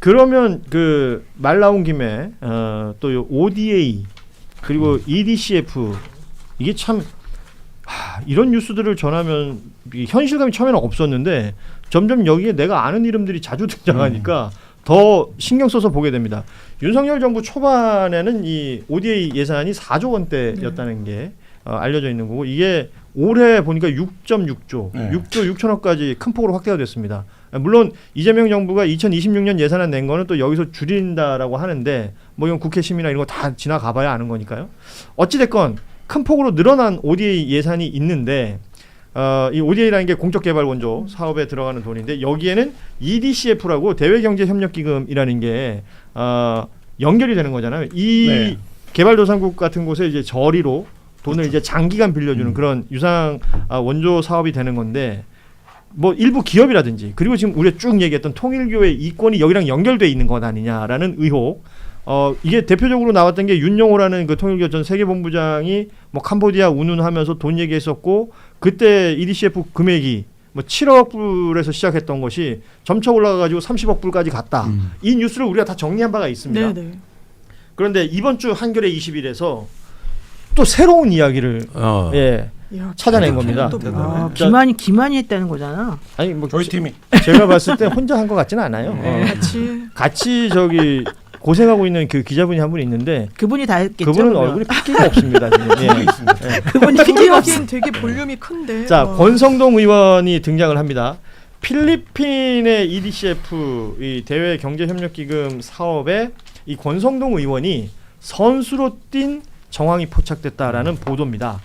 그러면 그 말 나온 김에 또 요 ODA 그리고 EDCF 이게 참 이런 뉴스들을 전하면 현실감이 처음에는 없었는데 점점 여기에 내가 아는 이름들이 자주 등장하니까 더 신경 써서 보게 됩니다. 윤석열 정부 초반에는 이 ODA 예산이 4조 원대였다는 게 알려져 있는 거고 이게 올해 보니까 6.6조, 6조 6천억까지 큰 폭으로 확대가 됐습니다. 물론 이재명 정부가 2026년 예산안 낸 거는 또 여기서 줄인다라고 하는데 뭐 이건 국회 심의나 이런 거 다 지나가 봐야 아는 거니까요. 어찌 됐건 큰 폭으로 늘어난 ODA 예산이 있는데 이 ODA라는 게 공적개발원조 사업에 들어가는 돈인데 여기에는 EDCF라고 대외경제협력기금이라는 게 연결이 되는 거잖아요. 이 개발도상국 같은 곳에 이제 저리로 돈을 이제 장기간 빌려주는 그런 유상 원조 사업이 되는 건데 뭐 일부 기업이라든지 그리고 지금 우리가 쭉 얘기했던 통일교의 이권이 여기랑 연결돼 있는 것 아니냐라는 의혹. 이게 대표적으로 나왔던 게 윤영호라는 그 통일교 전 세계본부장이 뭐 캄보디아 운운하면서 돈 얘기했었고 그때 EDCF 금액이 뭐 7억 불에서 시작했던 것이 점차 올라가가지고 30억 불까지 갔다. 이 뉴스를 우리가 다 정리한 바가 있습니다. 네네. 그런데 이번 주 한겨레 20일에서 또 새로운 이야기를 찾아낸 겁니다. 기만이 했다는 거잖아. 아니 뭐 저희 팀이 제가 봤을 때 혼자 한 것 같지는 않아요. 같이 저기 고생하고 있는 그 기자분이 한 분 있는데 그분이 다 했겠죠. 그분은 얼굴이 핏기가 없습니다. 지금. 그분이 핏기가 하기엔 되게 볼륨이 큰데. 자 권성동 의원이 등장을 합니다. 필리핀의 EDCF 이 대외 경제협력기금 사업에 이 권성동 의원이 선수로 뛴 정황이 포착됐다라는 보도입니다.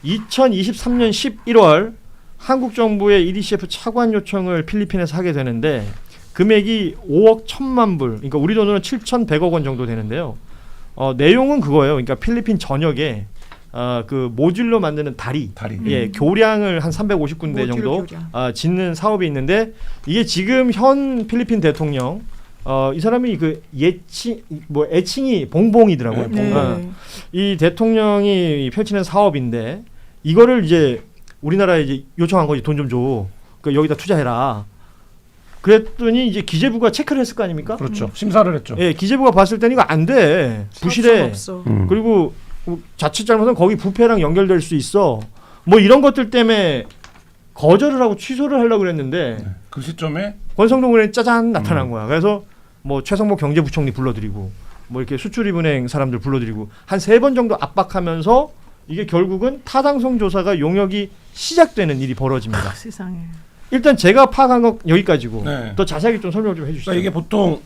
2023년 11월 한국 정부의 EDCF 차관 요청을 필리핀에서 하게 되는데 금액이 5억 1천만 불, 그러니까 우리 돈으로 7,100억 원 정도 되는데요. 내용은 그거예요. 그러니까 필리핀 전역에 그 모듈로 만드는 다리. 교량을 한 350군데 정도 짓는 사업이 있는데 이게 지금 현 필리핀 대통령 이 사람이 그 애칭이 봉봉이더라고요. 이 대통령이 펼치는 사업인데 이거를 이제 우리나라에 이제 요청한 거지. 돈 좀 줘. 그러니까 여기다 투자해라. 그랬더니 이제 기재부가 체크를 했을 거 아닙니까? 그렇죠. 심사를 했죠. 예, 기재부가 봤을 때는 이거 안 돼. 부실해. 그리고 자칫 잘못하면 거기 부패랑 연결될 수 있어. 뭐 이런 것들 때문에 거절을 하고 취소를 하려고 그랬는데 그 시점에 권성동 의원이 짜잔 나타난 거야. 그래서 뭐 최성모 경제부총리 불러들이고 뭐 이렇게 수출입은행 사람들 불러들이고 한 3번 정도 압박하면서 이게 결국은 타당성 조사가 용역이 시작되는 일이 벌어집니다. 세상에. 일단 제가 파악한 건 여기까지고 더 자세하게 좀 설명 좀 해주시죠. 그러니까 이게 보통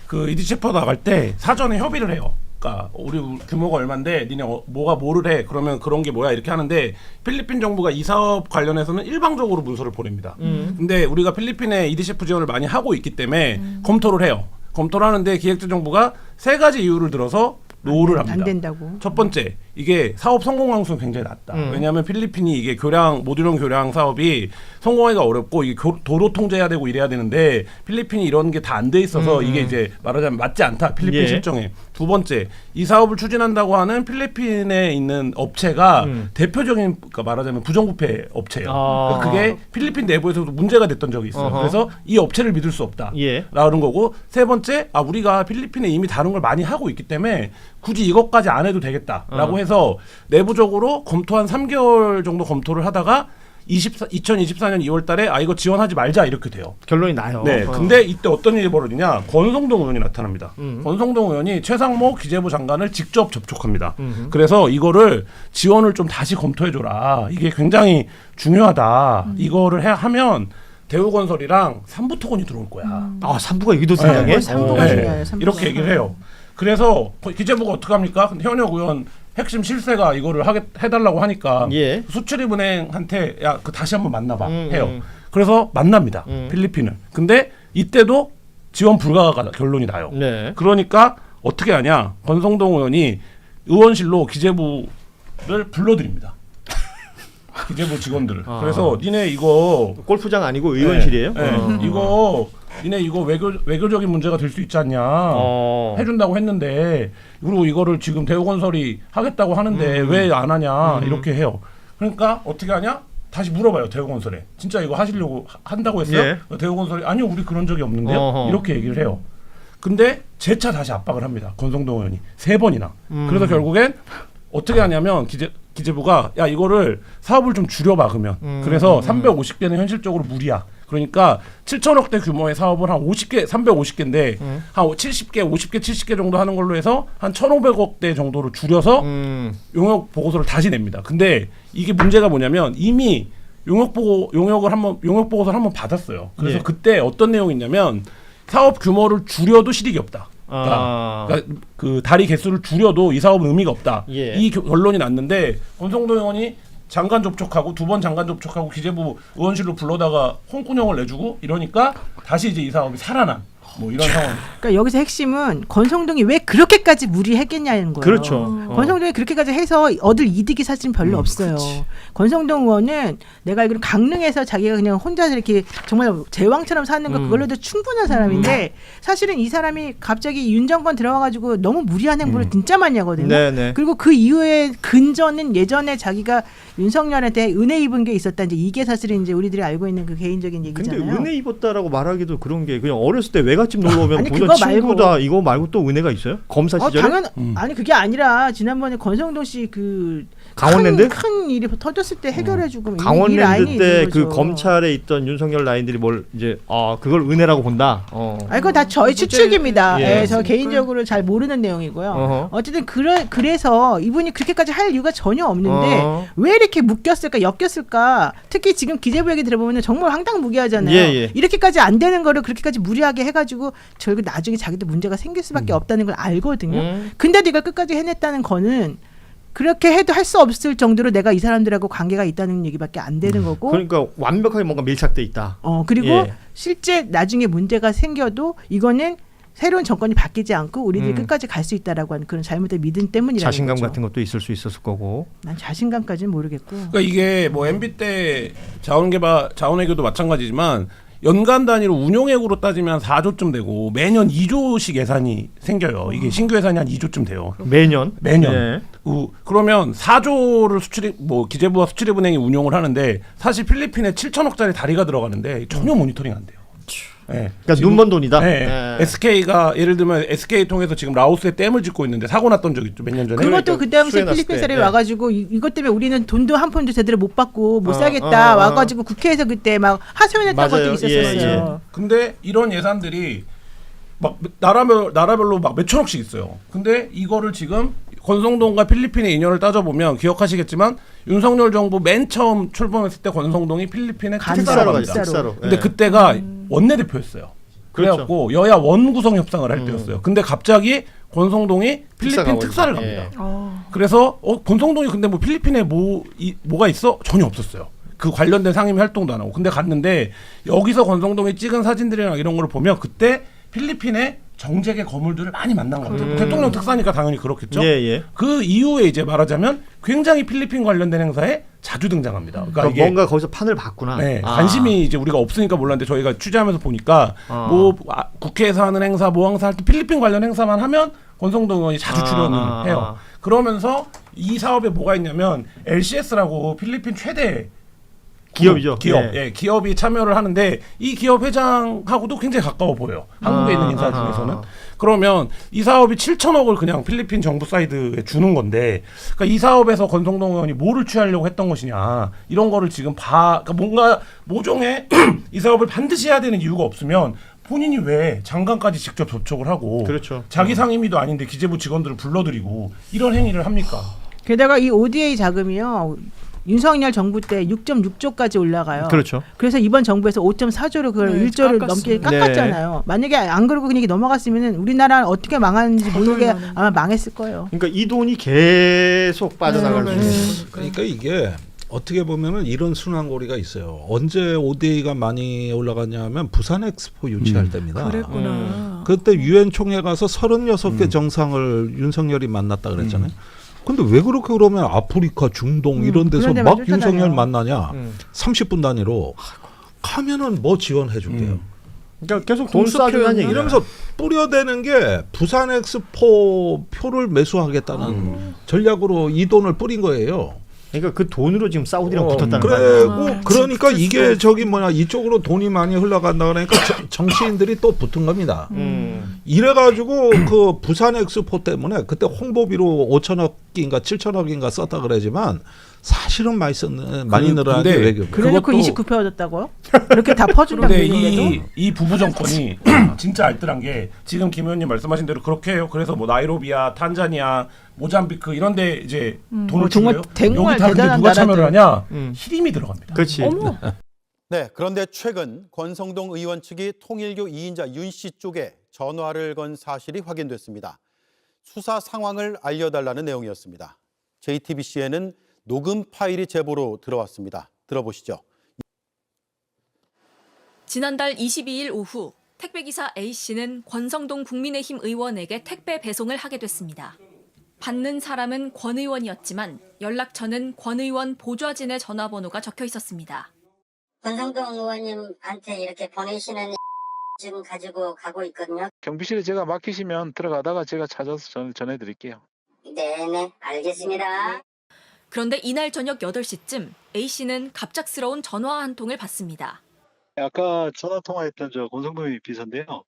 그 EDCF 나갈 때 사전에 협의를 해요. 그러니까 우리 규모가 얼마인데 니네 뭐가 뭐를 해 그러면 그런 게 뭐야 이렇게 하는데 필리핀 정부가 이 사업 관련해서는 일방적으로 문서를 보냅니다. 근데 우리가 필리핀에 EDCF 지원을 많이 하고 있기 때문에 검토를 해요. 검토를 하는데 기획재정부가 3가지 이유를 들어서 노를 합니다. 안 된다고. 첫 번째, 이게 사업 성공 가능성이 굉장히 낮다. 왜냐하면 필리핀이 이게 모듈형 교량 사업이 성공하기가 어렵고 이게 도로 통제해야 되고 이래야 되는데 필리핀이 이런 게 다 안 돼 있어서 이게 이제 말하자면 맞지 않다. 필리핀 실정에. 두 번째, 이 사업을 추진한다고 하는 필리핀에 있는 업체가 대표적인 그러니까 말하자면 부정부패 업체예요. 그러니까 그게 필리핀 내부에서도 문제가 됐던 적이 있어요. 그래서 이 업체를 믿을 수 없다. 라는 거고 세 번째, 우리가 필리핀에 이미 다른 걸 많이 하고 있기 때문에 굳이 이것까지 안 해도 되겠다라고 해서 내부적으로 검토한 3개월 정도 검토를 하다가 2024년 2월 달에 이거 지원하지 말자 이렇게 돼요. 결론이 나요. 네. 근데 이때 어떤 일이 벌어지냐. 권성동 의원이 나타납니다. 권성동 의원이 최상모 기재부 장관을 직접 접촉합니다. 그래서 이거를 지원을 좀 다시 검토해줘라. 이게 굉장히 중요하다. 이거를 하면 대우건설이랑 삼부토건이 들어올 거야. 삼부가 여기도 등장해? 삼부가 중요해요. 이렇게 얘기를 해요. 그래서 기재부가 어떻게 합니까? 현역 의원 핵심 실세가 이거를 해달라고 하니까 수출입은행한테 다시 한번 만나봐 해요. 그래서 만납니다. 필리핀을. 근데 이때도 지원 불가가 결론이 나요. 그러니까 어떻게 하냐. 권성동 의원이 의원실로 기재부를 불러드립니다. 기재부 직원들을. 그래서 니네 이거 골프장 아니고 의원실이에요? 이거 니네 이거 외교적인 문제가 될 수 있지 않냐 해준다고 했는데 그리고 이거를 지금 대우건설이 하겠다고 하는데 왜 안 하냐 이렇게 해요. 그러니까 어떻게 하냐? 다시 물어봐요. 대우건설에 진짜 이거 하시려고 한다고 했어요? 대우건설이 아니요 우리 그런 적이 없는데요. 이렇게 얘기를 해요. 근데 재차 다시 압박을 합니다. 권성동 의원이 3번이나. 그래서 결국엔 어떻게 하냐면 기재부가 야 이거를 사업을 좀 줄여봐 그러면. 그래서 350개는 현실적으로 무리야. 그러니까 7천억대 규모의 사업을 한 50개, 350개인데 한 70개, 50개, 70개 정도 하는 걸로 해서 한 1,500억대 정도로 줄여서 용역 보고서를 다시 냅니다. 근데 이게 문제가 뭐냐면 이미 용역 보고서를 한번 받았어요. 그래서 예. 그때 어떤 내용이 있냐면 사업 규모를 줄여도 실익이 없다. 그러니까 그 다리 개수를 줄여도 이 사업은 의미가 없다. 예. 이 결론이 났는데 권성동 의원이 장관 접촉하고 2번 장관 접촉하고 기재부 의원실로 불러다가 홍군형을 내주고 이러니까 다시 이제 이 사업이 살아난 뭐 이런 상황. 그러니까 여기서 핵심은 권성동이 왜 그렇게까지 무리했겠냐는 거예요. 그렇죠. 권성동이 그렇게까지 해서 얻을 이득이 사실은 별로 없어요. 권성동 의원은 내가 알기로 강릉에서 자기가 그냥 혼자 이렇게 정말 제왕처럼 사는 거 그걸로도 충분한 사람인데 사실은 이 사람이 갑자기 윤 정권 들어와가지고 너무 무리한 행보를 진짜 많이 하거든요. 네네. 그리고 그 이후에 근전은 예전에 자기가 윤석열한테 은혜 입은 게 있었다. 이제 이게 사실은 이제 우리들이 알고 있는 그 개인적인 얘기잖아요. 근데 은혜 입었다라고 말하기도 그런 게 그냥 어렸을 때 외갓집 놀러 오면 아니, 보던 그거 친구다 이거 말고 또 은혜가 있어요? 검사 시절에? 당연 아니 그게 아니라 지난번에 권성동 씨 그 강원랜드? 큰 일이 터졌을 때 해결해주고 이 강원랜드 라인이 때 있는 그 거죠. 검찰에 있던 윤석열 라인들이 뭘 이제 그걸 은혜라고 본다. 아니 그건 다 저의 추측입니다. 예. 예, 저 개인적으로 잘 모르는 내용이고요. 어허. 어쨌든 그래서 이분이 그렇게까지 할 이유가 전혀 없는데 왜 이렇게 묶였을까, 엮였을까? 특히 지금 기재부 얘기 들어보면 정말 황당무계하잖아요. 예. 이렇게까지 안 되는 거를 그렇게까지 무리하게 해가지고 결국 나중에 자기도 문제가 생길 수밖에 없다는 걸 알거든요. 근데도 이걸 끝까지 해냈다는 거는 그렇게 해도 할 수 없을 정도로 내가 이 사람들하고 관계가 있다는 얘기밖에 안 되는 거고. 그러니까 완벽하게 뭔가 밀착돼 있다. 그리고 예. 실제 나중에 문제가 생겨도 이거는 새로운 정권이 바뀌지 않고 우리들이 끝까지 갈 수 있다라고 하는 그런 잘못된 믿음 때문이라는 자신감 거죠. 같은 것도 있을 수 있었을 거고. 난 자신감까지는 모르겠고. 그러니까 이게 뭐 MB 때 자원외교도 마찬가지지만 연간 단위로 운용액으로 따지면 4조쯤 되고 매년 2조씩 예산이 생겨요. 이게 신규 예산이 한 2조쯤 돼요. 매년. 매년. 그러면 4조를 기재부와 수출입은행이 운용을 하는데 사실 필리핀에 7천억짜리 다리가 들어가는데 전혀 모니터링 안 돼요. 네. 그러니까 눈먼 돈이다. 네. SK가 예를 들면 SK 통해서 지금 라오스에 댐을 짓고 있는데 사고 났던 적 있죠. 몇 년 전에. 그것도 그 당시에 수해났을 필리핀 때. 사람이 네. 와가지고 이것 때문에 우리는 돈도 한 푼도 제대로 못 받고 못 살겠다 와가지고 국회에서 그때 막 하소연했던 맞아요. 것도 있었어요. 예. 근데 이런 예산들이 막 나라별로 막 몇천억씩 있어요. 근데 이거를 지금 권성동과 필리핀의 인연을 따져보면 기억하시겠지만 윤석열 정부 맨 처음 출범했을 때 권성동이 필리핀에 특사로 갑니다. 특사로. 근데 그때가 원내대표였어요. 그래갖고 여야 원구성 협상을 할 때였어요. 근데 갑자기 권성동이 필리핀 특사를 갑니다. 그래서 권성동이 근데 뭐 필리핀에 뭐가 있어? 전혀 없었어요. 그 관련된 상임위 활동도 안 하고. 근데 갔는데 여기서 권성동이 찍은 사진들이나 이런 걸 보면 그때 필리핀에 정재계 거물들을 많이 만난 것 같아요. 대통령 특사니까 당연히 그렇겠죠. 예. 그 이후에 이제 말하자면 굉장히 필리핀 관련된 행사에 자주 등장합니다. 그러니까 이게 뭔가 거기서 판을 봤구나. 네, 관심이 이제 우리가 없으니까 몰랐는데 저희가 취재하면서 보니까 국회에서 하는 행사, 모항사 할 때 필리핀 관련 행사만 하면 권성동 의원이 자주 출연을 해요. 그러면서 이 사업에 뭐가 있냐면 LCS라고 필리핀 최대 기업이죠. 기업이 참여를 하는데 이 기업 회장하고도 굉장히 가까워 보여요. 한국에 있는 인사 중에서는. 그러면 이 사업이 7천억을 그냥 필리핀 정부 사이드에 주는 건데, 그러니까 이 사업에서 권성동 의원이 뭐를 취하려고 했던 것이냐 이런 거를 지금 그러니까 뭔가 모종의 이 사업을 반드시 해야 되는 이유가 없으면 본인이 왜 장관까지 직접 접촉을 하고 그렇죠. 자기 상임위도 아닌데 기재부 직원들을 불러들이고 이런 행위를 합니까? 게다가 이 ODA 자금이요. 윤석열 정부 때 6.6조까지 올라가요. 그렇죠. 그래서 이번 정부에서 5.4조로 그걸 네, 1조를 깎았어요. 넘게 깎았잖아요. 만약에 안 그러고 그냥 넘어갔으면 우리나라 어떻게 망하는지 모르게 아마 망했을 거예요. 그러니까 이 돈이 계속 빠져나갈 수 있는. 그러니까 이게 어떻게 보면은 이런 순환고리가 있어요. 언제 ODA가 많이 올라갔냐면 부산 엑스포 유치할 때입니다. 그랬구나. 그때 유엔 총회 가서 36개 정상을 윤석열이 만났다 그랬잖아요. 근데 왜 그렇게 그러면 아프리카, 중동 이런 데서 그런 데만 막 쫓아다녀요. 윤석열 만나냐? 30분 단위로 가면은 뭐 지원해 줄게요. 그러니까 계속 돈 쏴주는 얘기. 이러면서 뿌려대는 게 부산 엑스포 표를 매수하겠다는 전략으로 이 돈을 뿌린 거예요. 그러니까 그 돈으로 지금 사우디랑 붙었다는 거예요. 그리고 그러니까 이게 저기 뭐냐 이쪽으로 돈이 많이 흘러간다 그러니까 정치인들이 또 붙은 겁니다. 이래가지고 그 부산 엑스포 때문에 그때 홍보비로 5천억인가 7천억인가 썼다 그러지만 사실은 많이 늘어난 게 외교. 그래놓고 29표 얻었다고요? 그렇게 다 퍼준다고 근데 얘기해도? 이 부부 정권이 진짜 알뜰한 게 지금 김 의원님 말씀하신 대로 그렇게 해요. 그래서 뭐 나이로비야, 탄자니아, 모잠비크 이런데 이제 돈을 정말 주고요. 정말 여기 다 근데 대단한 누가 참여를 나라들. 하냐? 히림이 들어갑니다. 그렇지. 어머. 네, 그런데 최근 권성동 의원 측이 통일교 2인자 윤 씨 쪽에 전화를 건 사실이 확인됐습니다. 수사 상황을 알려달라는 내용이었습니다. JTBC에는 녹음 파일이 제보로 들어왔습니다. 들어보시죠. 지난달 22일 오후 택배기사 A씨는 권성동 국민의힘 의원에게 택배 배송을 하게 됐습니다. 받는 사람은 권 의원이었지만 연락처는 권 의원 보좌진의 전화번호가 적혀 있었습니다. 권성동 의원님한테 이렇게 보내시는 지금 가지고 가고 있거든요. 경비실에 제가 맡기시면 들어가다가 제가 찾아서 전해드릴게요. 네네, 알겠습니다. 그런데 이날 저녁 8시쯤 A씨는 갑작스러운 전화 한 통을 받습니다. 아까 전화 통화했던 저 권성동 의원 비서인데요.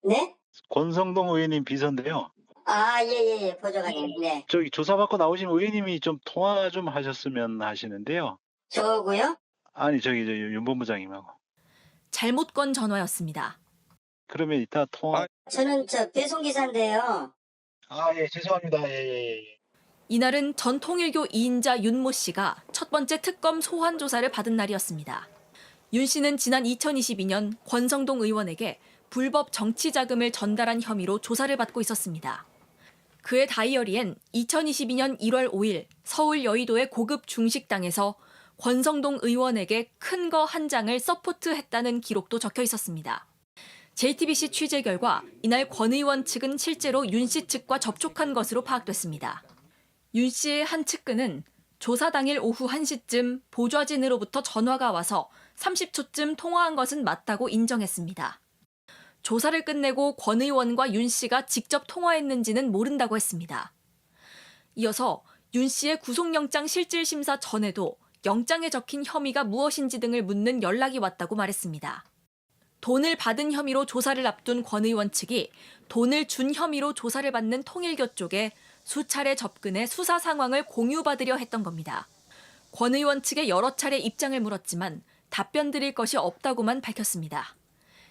네? 권성동 의원님 비서인데요. 아, 예, 보좌관님. 네. 저기 조사받고 나오신 의원님이 좀 통화 좀 하셨으면 하시는데요. 저고요? 아니 저기 윤 본부장님하고. 잘못 건 전화였습니다. 그러면 이따 통화. 저는 저 배송기사인데요. 예 죄송합니다. 예. 이날은 전 통일교 2인자 윤모 씨가 첫 번째 특검 소환 조사를 받은 날이었습니다. 윤 씨는 지난 2022년 권성동 의원에게 불법 정치 자금을 전달한 혐의로 조사를 받고 있었습니다. 그의 다이어리엔 2022년 1월 5일 서울 여의도의 고급 중식당에서 권성동 의원에게 큰 거 한 장을 서포트했다는 기록도 적혀 있었습니다. JTBC 취재 결과 이날 권 의원 측은 실제로 윤 씨 측과 접촉한 것으로 파악됐습니다. 윤 씨의 한 측근은 조사 당일 오후 1시쯤 보좌진으로부터 전화가 와서 30초쯤 통화한 것은 맞다고 인정했습니다. 조사를 끝내고 권 의원과 윤 씨가 직접 통화했는지는 모른다고 했습니다. 이어서 윤 씨의 구속영장 실질심사 전에도 영장에 적힌 혐의가 무엇인지 등을 묻는 연락이 왔다고 말했습니다. 돈을 받은 혐의로 조사를 앞둔 권 의원 측이 돈을 준 혐의로 조사를 받는 통일교 쪽에 수차례 접근해 수사 상황을 공유받으려 했던 겁니다. 권 의원 측에 여러 차례 입장을 물었지만 답변 드릴 것이 없다고만 밝혔습니다.